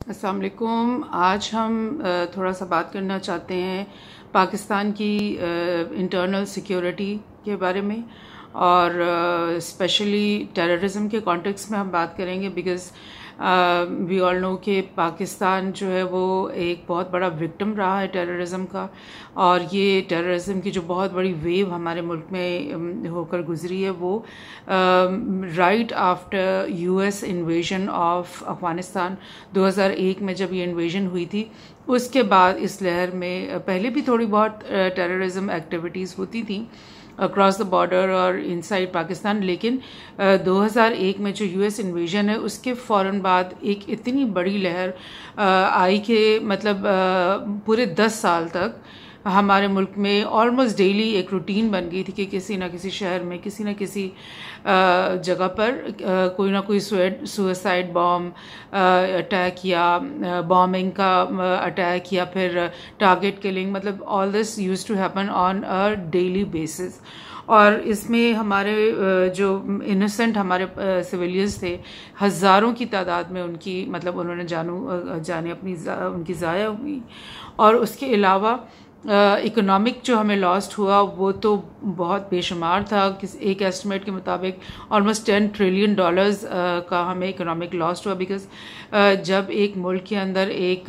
अस्सलाम वालेकुम। आज हम थोड़ा सा बात करना चाहते हैं पाकिस्तान की इंटरनल सिक्योरिटी के बारे में और स्पेशली टेररिज्म के कॉन्टेक्स्ट में हम बात करेंगे बिकॉज़ वी ऑल नो कि पाकिस्तान जो है वो एक बहुत बड़ा विक्टिम रहा है टेररिज्म का। और ये टेररिज्म की जो बहुत बड़ी वेव हमारे मुल्क में होकर गुजरी है वो right after US invasion of Afghanistan 2001 में जब ये इन्वेजन हुई थी, उसके बाद इस लहर में पहले भी थोड़ी बहुत टेररिज्म एक्टिविटीज़ होती थी अक्रॉस द बॉर्डर और इनसाइड पाकिस्तान, लेकिन 2001 में जो यूएस इन्वेजन है उसके फ़ौरन बाद एक इतनी बड़ी लहर आई कि मतलब पूरे 10 साल तक हमारे मुल्क में ऑलमोस्ट डेली एक रूटीन बन गई थी कि किसी ना किसी शहर में किसी ना किसी जगह पर कोई ना कोई सुसाइड बॉम्ब अटैक या बॉम्बिंग का अटैक या फिर टारगेट किलिंग, मतलब all this used to happen on a daily basis. और इसमें हमारे जो इनोसेंट हमारे सिविलियंस थे, हज़ारों की तादाद में उनकी मतलब उन्होंने जाने अपनी उनकी ज़ाया हुई। और उसके अलावा इकोनॉमिक जो हमें लॉस्ट हुआ वो तो बहुत बेशुमार था। एक एस्टिमेट के मुताबिक ऑलमोस्ट $10 ट्रिलियन का हमें इकोनॉमिक लॉस्ट हुआ बिकॉज जब एक मुल्क के अंदर एक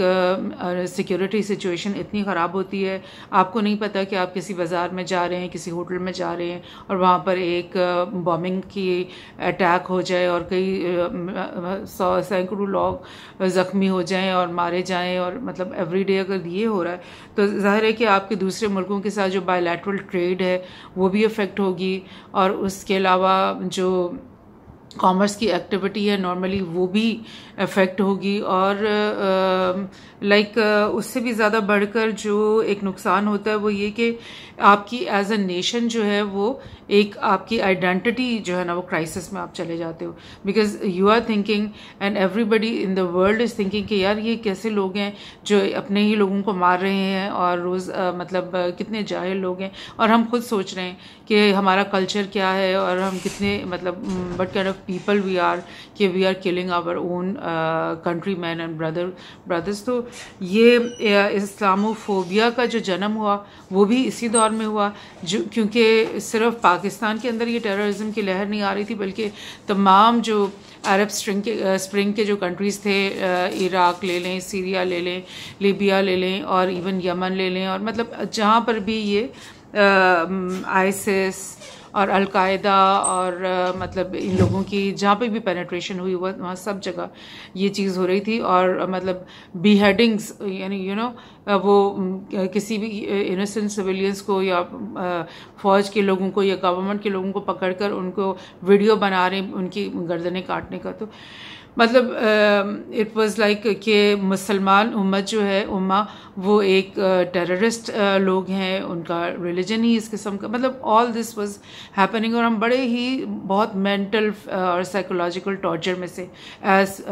सिक्योरिटी सिचुएशन इतनी ख़राब होती है, आपको नहीं पता कि आप किसी बाज़ार में जा रहे हैं, किसी होटल में जा रहे हैं और वहाँ पर एक बॉम्बिंग की अटैक हो जाए और कई सैकड़ों लोग ज़ख्मी हो जाएं और मारे जाएं, और मतलब एवरीडे अगर ये हो रहा है तो ज़ाहिर है कि आपके दूसरे मुल्कों के साथ जो बायलैटरल ट्रेड है वो भी अफेक्ट होगी। और उसके अलावा जो कॉमर्स की एक्टिविटी है नॉर्मली वो भी अफेक्ट होगी। और उससे भी ज़्यादा बढ़कर जो एक नुकसान होता है वो ये कि आपकी एज अ नेशन जो है वो एक आपकी आइडेंटिटी जो है ना वो क्राइसिस में आप चले जाते हो because you are thinking and everybody in the world is thinking कि यार ये कैसे लोग हैं जो अपने ही लोगों को मार रहे हैं और रोज़ कितने जाहिल लोग हैं। और हम खुद सोच रहे हैं कि हमारा कल्चर क्या है और हम कितने what kind of people we are कि we are killing our own country man and brothers. तो ये इस्लामोफोबिया का जो जन्म हुआ वो भी इसी दौर में हुआ, जो क्योंकि सिर्फ पाकिस्तान के अंदर ये टेररिज्म की लहर नहीं आ रही थी बल्कि तमाम जो अरब स्प्रिंग के जो कंट्रीज़ थे, इराक ले लें, सीरिया ले लें, लीबिया ले लें और इवन यमन ले लें, और मतलब जहाँ पर भी ये आईसिस और अलकायदा और मतलब इन लोगों की जहाँ पे भी पेनिट्रेशन हुई वहाँ सब जगह ये चीज़ हो रही थी। और मतलब बीहेडिंग्स यानी वो किसी भी इनोसेंट सिविलियंस को या फ़ौज के लोगों को या गवर्नमेंट के लोगों को पकड़कर उनको वीडियो बना रहे हैं उनकी गर्दनें काटने का। तो मतलब इट वाज लाइक कि मुसलमान उम्मत जो है उम्मा वो एक टेररिस्ट लोग हैं, उनका रिलीजन ही इस किस्म का, मतलब ऑल दिस वाज हैपनिंग। और हम बड़े ही बहुत मेंटल और साइकोलॉजिकल टॉर्चर में से एज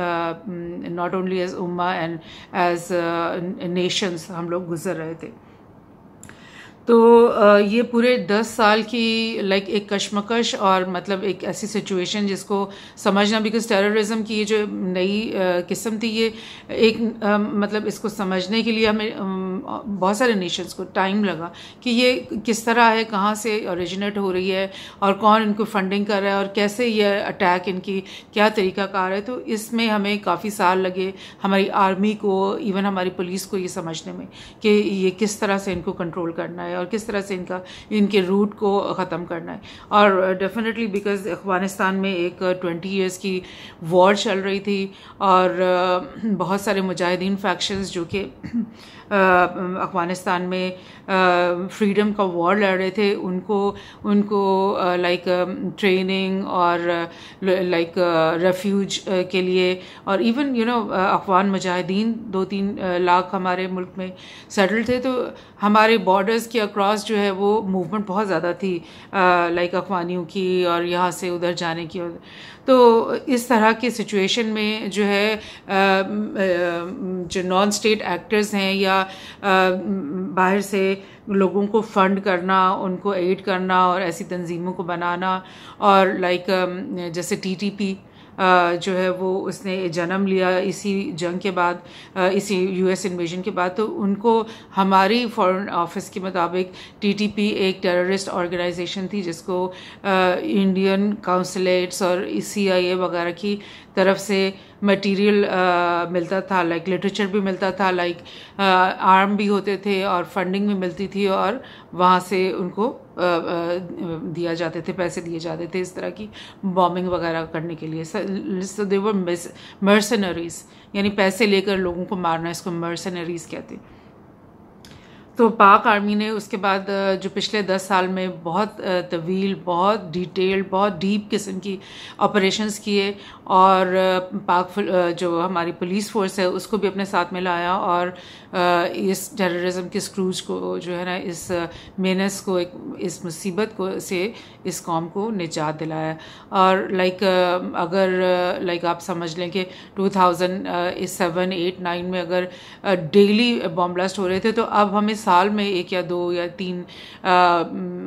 नॉट ओनली एज उम्मा एंड एज नेशंस हम लोग गुजर रहे थे। तो ये पूरे 10 साल की एक कशमकश और मतलब एक ऐसी सिचुएशन जिसको समझना, बिकॉज टेररिज्म की ये जो नई किस्म थी ये एक मतलब इसको समझने के लिए हमें बहुत सारे नेशंस को टाइम लगा कि ये किस तरह है, कहाँ से ओरिजिनेट हो रही है और कौन इनको फंडिंग कर रहा है और कैसे ये अटैक इनकी क्या तरीक़ाकार है। तो इसमें हमें काफ़ी साल लगे हमारी आर्मी को, इवन हमारी पुलिस को ये समझने में कि ये किस तरह से इनको कंट्रोल करना है और किस तरह से इनके रूट को ख़त्म करना है। और डेफिनेटली बिकॉज अफगानिस्तान में एक 20 इयर्स की वॉर चल रही थी और बहुत सारे मुजाहिदीन फैक्शंस जो कि अफगानिस्तान में फ्रीडम का वॉर लड़ रहे थे उनको ट्रेनिंग और रेफ्यूज के लिए, और इवन अफगान मुजाहिदीन 2-3 लाख हमारे मुल्क में सेटल थे। तो हमारे बॉर्डर्स के अक्रॉस जो है वो मूवमेंट बहुत ज़्यादा थी अफगानियों की और यहाँ से उधर जाने की। तो इस तरह की सिचुएशन में जो है जो नॉन स्टेट एक्टर्स हैं या बाहर से लोगों को फंड करना, उनको एड करना और ऐसी तंजीमों को बनाना, और जैसे TTP जो है वो उसने जन्म लिया इसी जंग के बाद, इसी यूएस इन्वेजन के बाद। तो उनको हमारी फॉरेन ऑफिस के मुताबिक टीटीपी एक टेररिस्ट ऑर्गेनाइजेशन थी जिसको इंडियन काउंसलेट्स और CIA वगैरह की तरफ से मटेरियल मिलता था, लाइक लिटरेचर भी मिलता था, लाइक आर्म भी होते थे और फंडिंग भी मिलती थी और वहाँ से उनको दिया जाते थे, पैसे दिए जाते थे इस तरह की बॉम्बिंग वगैरह करने के लिए। सो दे वर मर्सनरीज, यानी पैसे लेकर लोगों को मारना, इसको मर्सनरीज कहते हैं। तो पाक आर्मी ने उसके बाद जो पिछले 10 साल में बहुत तवील, बहुत डिटेल्ड, बहुत डीप किस्म की ऑपरेशंस किए और पाक जो हमारी पुलिस फोर्स है उसको भी अपने साथ में लाया और इस टेररिज्म के स्क्रूज को जो है ना, इस मेनस को, इस मुसीबत को से इस कौम को निजात दिलाया। और लाइक अगर लाइक आप समझ लें कि 2007, 8, 9 में अगर डेली बॉम्ब ब्लास्ट हो रहे थे, तो अब हमें साल में 1 या 2 या 3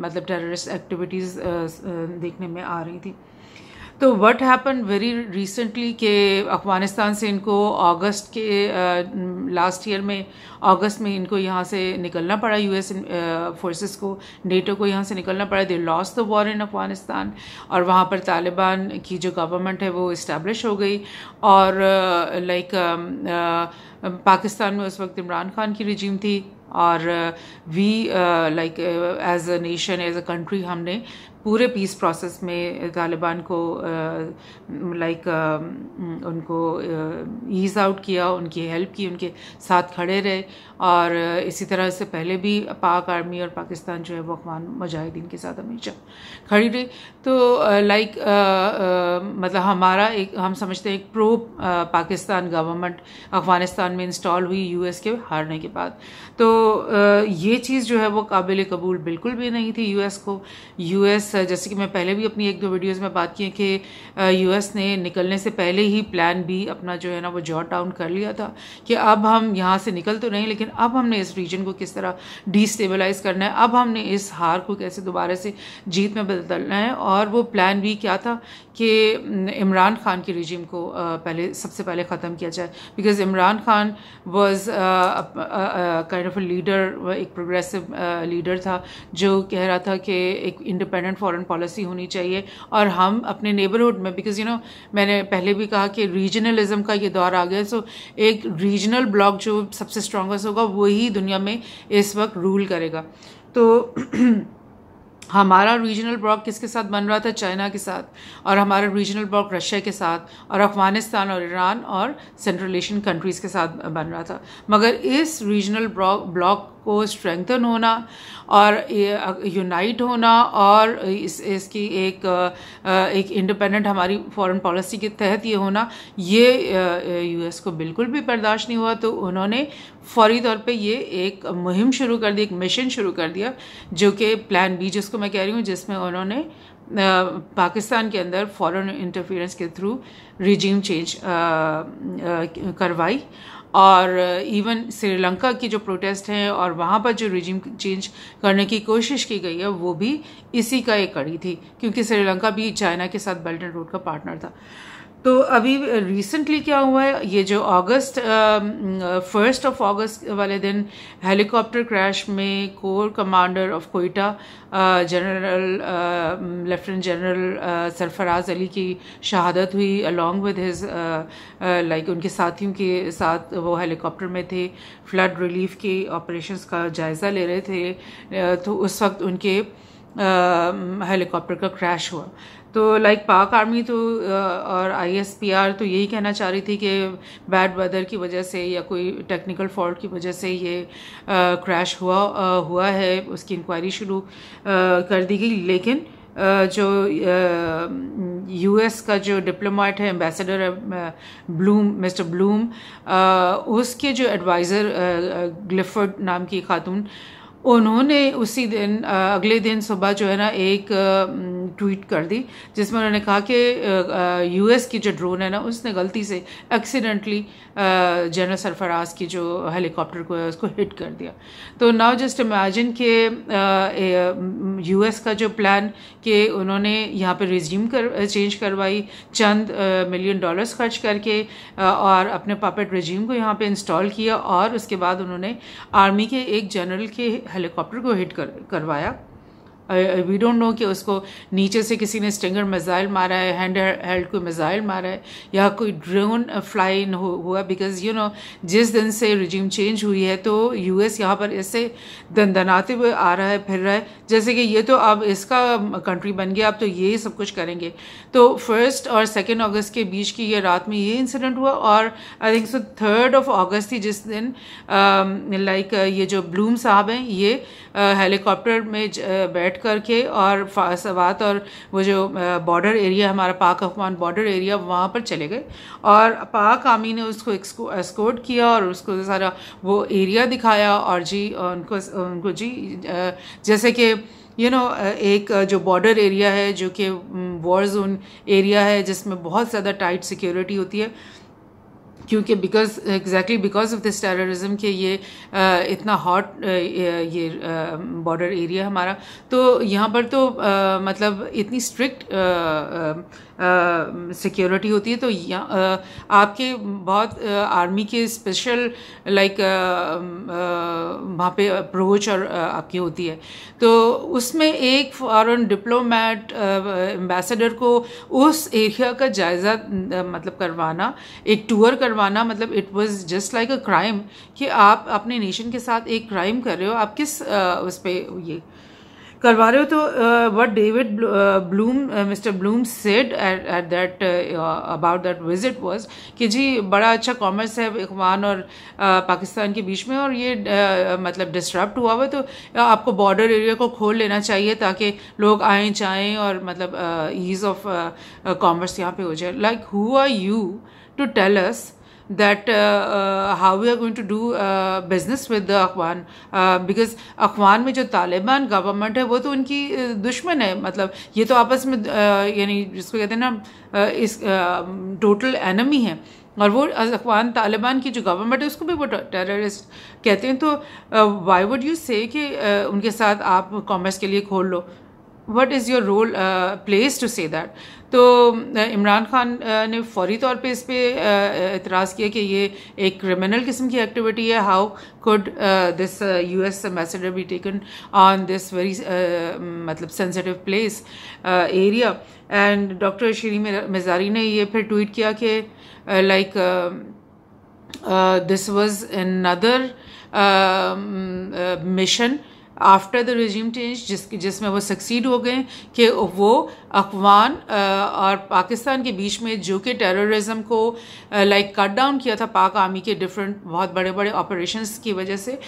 मतलब टेररिस्ट एक्टिविटीज़ देखने में आ रही थी। तो व्हाट हैपन वेरी रिसेंटली कि अफगानिस्तान से इनको अगस्त के लास्ट ईयर में अगस्त में इनको यहाँ से निकलना पड़ा, यूएस फोर्सेस को, नेटो को यहाँ से निकलना पड़ा। They lost the war in Afghanistan और वहाँ पर तालिबान की जो गवर्नमेंट है वो इस्टेब्लिश हो गई। और लाइक पाकिस्तान में उस वक्त इमरान खान की रिजीम थी और we like as a nation, as a country, हमने पूरे पीस प्रोसेस में तालिबान को लाइक उनको ईज आउट किया, उनकी हेल्प की, उनके साथ खड़े रहे। और इसी तरह से पहले भी पाक आर्मी और पाकिस्तान जो है वो अफगान मुजाहिदीन के साथ हमेशा खड़ी रही। तो लाइक मतलब हमारा एक, हम समझते हैं एक प्रो पाकिस्तान गवर्नमेंट अफगानिस्तान में इंस्टॉल हुई यूएस के हारने के बाद। तो ये चीज़ जो है वो काबिल कबूल बिल्कुल भी नहीं थी यूएस को। यूएस, जैसे कि मैं पहले भी अपनी 1-2 वीडियोस में बात की है कि यूएस ने निकलने से पहले ही प्लान बी अपना जो है ना वो जॉट डाउन कर लिया था कि अब हम यहाँ से निकल तो नहीं, लेकिन अब हमने इस रीजन को किस तरह डिस्टेबलाइज करना है, अब हमने इस हार को कैसे दोबारा से जीत में बदलना है। और वो प्लान बी क्या था कि इमरान खान की रिजीम को पहले, सबसे पहले ख़त्म किया जाए, because Imran Khan was kind of a leader, एक प्रोग्रेसिव लीडर था जो कह रहा था कि एक इंडिपेंडेंट फॉरेन पॉलिसी होनी चाहिए और हम अपने नेबरहुड में, बिकॉज मैंने पहले भी कहा कि रीजनलिज्म का ये दौर आ गया। सो एक रीजनल ब्लॉक जो सबसे स्ट्रॉन्गेस्ट होगा वही दुनिया में इस वक्त रूल करेगा। तो हमारा रीजनल ब्लॉक किसके साथ बन रहा था? चाइना के साथ, और हमारा रीजनल ब्लॉक रशिया के साथ और अफगानिस्तान और ईरान और सेंट्रल एशियन कंट्रीज़ के साथ बन रहा था। मगर इस रीजनल ब्लॉक को स्ट्रेंथन होना और यूनाइट होना और इसकी एक इंडिपेंडेंट हमारी फॉरेन पॉलिसी के तहत ये होना, ये यूएस को बिल्कुल भी बर्दाश्त नहीं हुआ। तो उन्होंने फौरी तौर पे ये एक मुहिम शुरू कर दी, एक मिशन शुरू कर दिया, जो कि प्लान बी जिसको मैं कह रही हूँ, जिसमें उन्होंने पाकिस्तान के अंदर फॉरेन इंटरफेरेंस के थ्रू रिजीम चेंज करवाई। और इवन श्रीलंका की जो प्रोटेस्ट हैं और वहाँ पर जो रिजीम चेंज करने की कोशिश की गई है वो भी इसी का एक कड़ी थी, क्योंकि श्रीलंका भी चाइना के साथ बेल्ट एंड रोड का पार्टनर था। तो अभी रिसेंटली क्या हुआ है, ये जो 1 अगस्त वाले दिन हेलीकॉप्टर क्रैश में core commander of Quetta lieutenant general Sarfaraz Ali की शहादत हुई, अलॉन्ग विद हिज लाइक उनके साथियों के साथ वो हेलीकॉप्टर में थे, फ्लड रिलीफ के ऑपरेशंस का जायज़ा ले रहे थे। तो उस वक्त उनके हेलीकॉप्टर का क्रैश हुआ। तो लाइक पाक आर्मी तो और ISPR तो यही कहना चाह रही थी कि बैड वेदर की वजह से या कोई टेक्निकल फॉल्ट की वजह से ये क्रैश हुआ है, उसकी इंक्वायरी शुरू कर दी गई। लेकिन जो US का जो डिप्लोमेट है, एम्बेसडर है ब्लूम, मिस्टर ब्लूम, उसके जो एडवाइज़र ग्लिफर्ड नाम की खातून, उन्होंने उसी दिन अगले दिन सुबह जो है ना एक ट्वीट कर दी जिसमें उन्होंने कहा कि यूएस की जो ड्रोन है ना उसने गलती से एक्सीडेंटली जनरल सरफराज की जो हेलीकॉप्टर को है उसको हिट कर दिया। तो नाउ जस्ट इमेजिन कि यूएस का जो प्लान कि उन्होंने यहाँ पे रिज्यूम चेंज करवाई चंद $1 मिलियन खर्च करके और अपने पपेट रिज्यूम को यहाँ पे इंस्टॉल किया और उसके बाद उन्होंने आर्मी के एक जनरल के हेलीकॉप्टर को हिट करवाया। वी डोंट नो कि उसको नीचे से किसी ने स्टिंगर मिसाइल मारा है, हैंड हेल्ड कोई मिसाइल मारा है या कोई ड्रोन फ्लाई हुआ, बिकॉज यू नो जिस दिन से रिजीम चेंज हुई है तो यूएस यहाँ पर ऐसे दनदनाते हुए आ रहा है, फिर रहा है जैसे कि ये तो अब इसका कंट्री बन गया, अब तो ये सब कुछ करेंगे। तो 1 और 2 अगस्त के बीच की ये रात में ये इंसिडेंट हुआ और आई थिंक सो 3 अगस्त थी जिस दिन लाइक ये जो ब्लूम साहब हैं ये हेलीकॉप्टर में बैठ करके और सवात और वो जो बॉर्डर एरिया हमारा पाक अफगान बॉर्डर एरिया वहाँ पर चले गए और पाक आर्मी ने उसको एस्कॉर्ट किया और उसको सारा वो एरिया दिखाया और जी उनको जी जैसे कि यू नो एक जो बॉर्डर एरिया है जो कि वॉर जोन एरिया है जिसमें बहुत ज़्यादा टाइट सिक्योरिटी होती है क्योंकि बिकॉज ऑफ दिस टेररिज्म के ये इतना हॉट ये बॉर्डर एरिया हमारा, तो यहाँ पर तो मतलब इतनी स्ट्रिक्ट सिक्योरिटी होती है। तो यहाँ आपके बहुत आर्मी के स्पेशल लाइक वहाँ पे अप्रोच और आपकी होती है। तो उसमें एक फॉरेन डिप्लोमेट एम्बेसडर को उस एरिया का जायज़ा मतलब करवाना, एक टूर करवाना, मतलब it was just like a crime कि आप अपने नेशन के साथ एक क्राइम कर रहे हो, आप किस उस पर ये करवा रहे हो। तो what David Bloom mister Bloom said at that about that visit was कि जी बड़ा अच्छा कॉमर्स है अफगान और पाकिस्तान के बीच में और ये मतलब डिस्टर्ब हुआ हुआ, तो आपको बॉर्डर एरिया को खोल लेना चाहिए ताकि लोग आएँ जाएँ और मतलब ईज ऑफ कॉमर्स यहाँ पे हो जाए। Like who are you to tell us that how we are going to do business with the Afghan, because Afghan में जो तालिबान गवर्नमेंट है वो तो उनकी दुश्मन है, मतलब ये तो आपस में यानी जिसको कहते हैं ना इस टोटल एनिमी है और वो अफगान तालिबान की जो गवर्नमेंट है उसको भी वो टेररिस्ट कहते हैं। तो वाई वुड यू से कि उनके साथ आप कॉमर्स के लिए खोल लो? What is your role plays to say that? तो इमरान खान ने फौरी तौर पे इस पर इतराज़ किया कि ये एक क्रिमिनल किस्म की एक्टिविटी है। How could this US ambassador be taken on this very मतलब sensitive place area. And doctor Shireen Mazari ने ये फिर ट्वीट किया कि like this was another mission after the regime change जिसमें वो सक्सीड हो गए कि वो अफगान और पाकिस्तान के बीच में जो कि टेररिज्म को लाइक कट डाउन किया था पाक आर्मी के डिफरेंट बहुत बड़े बड़े ऑपरेशंस की वजह से,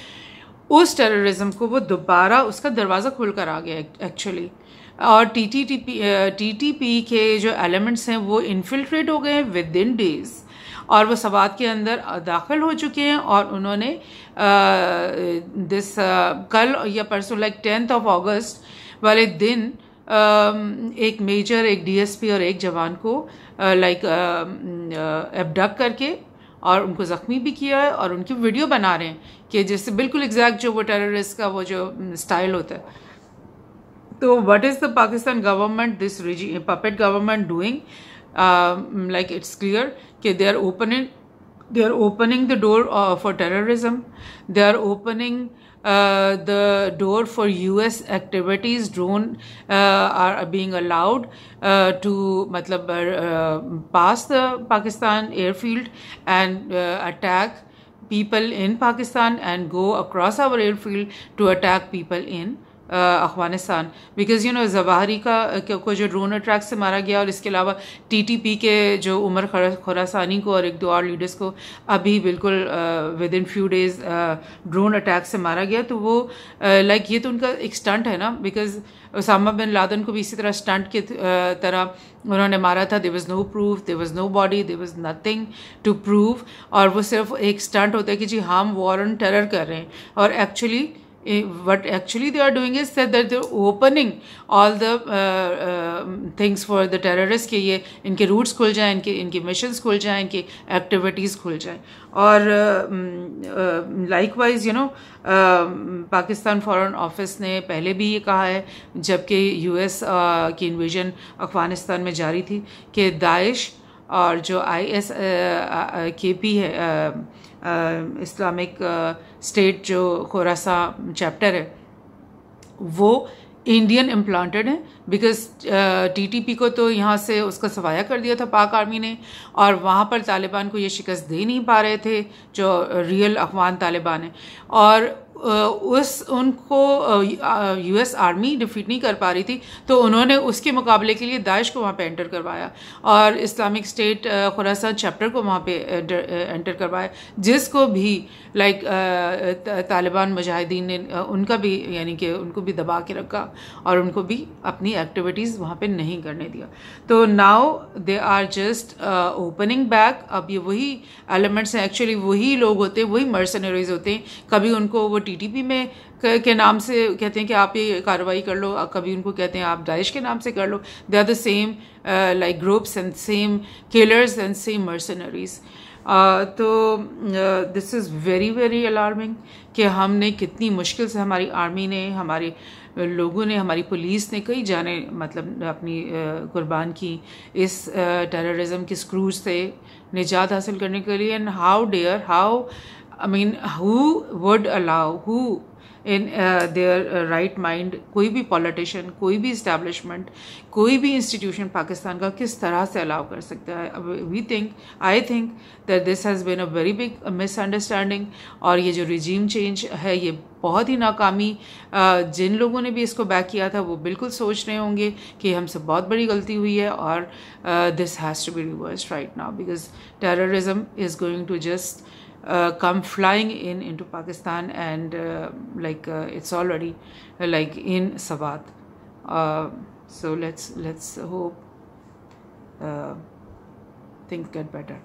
उस टेररिज्म को वो दोबारा उसका दरवाज़ा खुल कर आ गया एक्चुअली। और टीटीपी के जो एलिमेंट्स हैं वो इन्फिल्ट्रेट हो गए हैं विद इन डेज़ और वो सवात के अंदर दाखिल हो चुके हैं और उन्होंने कल या परसों लाइक 10 अगस्त वाले दिन एक मेजर, एक डीएसपी और एक जवान को लाइक एब्डक्ट करके और उनको ज़ख्मी भी किया है और उनकी वीडियो बना रहे हैं कि जिससे बिल्कुल एग्जैक्ट जो वो टेररिस्ट का वो जो स्टाइल होता है। तो what is the Pakistan government, this puppet government doing? Like it's clear that they are opening the door for terrorism. They are opening the door for US activities. Drone are being allowed to matlab pass the Pakistan airfield and attack people in Pakistan and go across our airfield to attack people in Afghanistan. Because you know जवाहरी को जो drone attack से मारा गया और इसके अलावा TTP के जो उमर खुरासानी को और एक दो और लीडर्स को अभी बिल्कुल with in few days drone attack से मारा गया। तो वो लाइक ये तो उनका एक स्टंट है ना, बिकॉज उसामा बिन लादेन को भी इसी तरह स्टंट की तरह उन्होंने मारा था। There was no proof, there was no body, there was nothing to prove और वो सिर्फ एक स्टंट होता है कि जी हम वॉर ऑन टेरर कर रहे हैं और actually what actually they are doing is that they're opening all the things for the terrorists कि ये इनके रूट्स खुल जाएं, इनके मिशंस खुल जाएं, इनकी एक्टिविटीज़ खुल जाएं. और लाइकवाइज पाकिस्तान फॉरेन ऑफिस ने पहले भी ये कहा है, जबकि यूएस की इन्वेजन अफगानिस्तान में जारी थी, कि दाइश और जो ISKP है, इस्लामिक स्टेट जो खुरासान चैप्टर है, वो इंडियन इम्प्लांटेड है. बिकॉज TTP को तो यहाँ से उसका सफाया कर दिया था पाक आर्मी ने, और वहाँ पर तालिबान को ये शिकस्त दे नहीं पा रहे थे जो रियल अफगान तालिबान है. और उनको US आर्मी डिफीट नहीं कर पा रही थी, तो उन्होंने उसके मुकाबले के लिए दाइश को वहाँ पे एंटर करवाया और इस्लामिक स्टेट खुरासान चैप्टर को वहाँ पे एंटर करवाया, जिसको भी तालिबान मुजाहिदीन ने उनका भी यानी कि उनको भी दबा के रखा और उनको भी अपनी एक्टिविटीज़ वहाँ पे नहीं करने दिया. तो now they are just opening back. अब ये वही एलिमेंट्स हैं, एक्चुअली वही लोग होते हैं, वही मर्सनरीज होते हैं. कभी उनको वो TTP में के नाम से कहते हैं कि आप ये कार्रवाई कर लो, कभी उनको कहते हैं आप दाइश के नाम से कर लो. They are the same like groups and same killers and same mercenaries. तो this is very very alarming कि हमने कितनी मुश्किल से, हमारी आर्मी ने, हमारे लोगों ने, हमारी पुलिस ने कई जाने मतलब अपनी कुर्बान की इस टेररिज्म के स्क्रूज से निजात हासिल करने के लिए. And how I mean, who would allow, who in their right mind, कोई भी पॉलिटिशियन, कोई भी इस्टेब्लिशमेंट, कोई भी इंस्टीट्यूशन पाकिस्तान का किस तरह से अलाउ कर सकता है? I think that this has been a very big misunderstanding. और ये जो रिजीम चेंज है, ये बहुत ही नाकामी, जिन लोगों ने भी इसको बैक किया था वो बिल्कुल सोच रहे होंगे कि हमसे बहुत बड़ी गलती हुई है, और this has to be reversed right now, because terrorism is going to just come flying into Pakistan, and it's already in Sawat. So let's hope things get better.